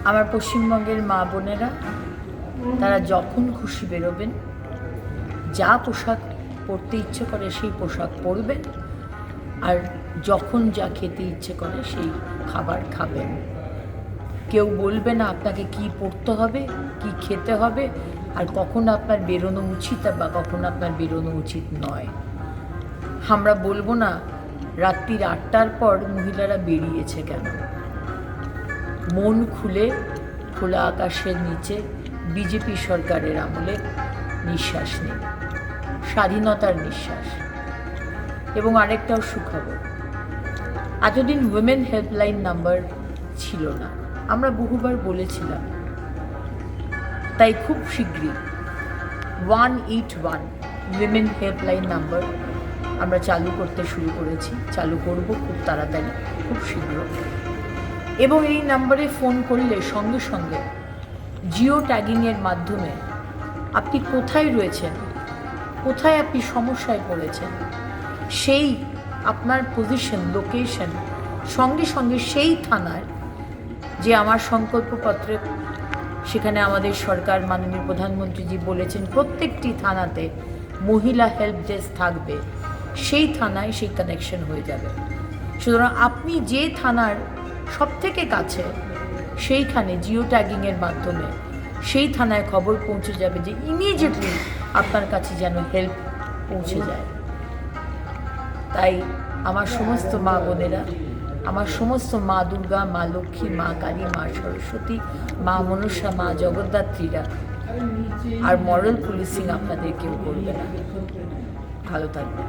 আমার পশ্চিমবঙ্গের মা বোনেরা তারা যখন খুশি বেরোবেন, যা পোশাক পরতে ইচ্ছে করে সেই পোশাক পরবেন, আর যখন যা খেতে ইচ্ছে করে সেই খাবার খাবেন। কেউ বলবে না আপনাকে কি পরতে হবে, কি খেতে হবে, আর কখন আপনার বেরোনো উচিত বা কখন আপনার বেরোনো উচিত নয়। আমরা বলবো না রাত্রির 8টার পর মহিলারা বেরিয়েছে কেন। মন খুলে খোলা আকাশের নিচে বিজেপি সরকারের আমলে নিঃশ্বাস নিন, স্বাধীনতার নিঃশ্বাস। এবং আরেকটাও সুখবর, এতদিন উইমেন হেল্পলাইন নাম্বার ছিল না, আমরা বহুবার বলেছিলাম। তাই খুব শীঘ্রই 181 উইমেন হেল্পলাইন নাম্বার আমরা চালু করতে শুরু করেছি, চালু করব খুব তাড়াতাড়ি, খুব শীঘ্র। এবং এই নাম্বারে ফোন করলে সঙ্গে সঙ্গে জিও ট্যাগিংয়ের মাধ্যমে আপনি কোথায় রয়েছেন, কোথায় আপনি সমস্যায় পড়েছেন, সেই আপনার পজিশন, লোকেশন সঙ্গে সঙ্গে সেই থানার যে আমার সংকল্পপত্রে, সেখানে আমাদের সরকার মাননীয় প্রধানমন্ত্রীজি বলেছেন প্রত্যেকটি থানাতে মহিলা হেল্প ডেস্ক থাকবে, সেই থানায় সেই কানেকশন হয়ে যাবে। সুতরাং আপনি যে থানার সবথেকে কাছে, সেইখানে জিও ট্যাগিংয়ের মাধ্যমে সেই থানায় খবর পৌঁছে যাবে যে ইমিডিয়েটলি আপনার কাছে যেন হেল্প পৌঁছে যায়। তাই আমার সমস্ত মা বোনেরা, আমার সমস্ত মা দুর্গা, মা লক্ষ্মী, মা কালী, মা সরস্বতী, মা মনসা, মা জগদ্ধাত্রীরা আর মরাল পুলিশিং আপনাদের কেউ করবে না। ভালো থাকবে।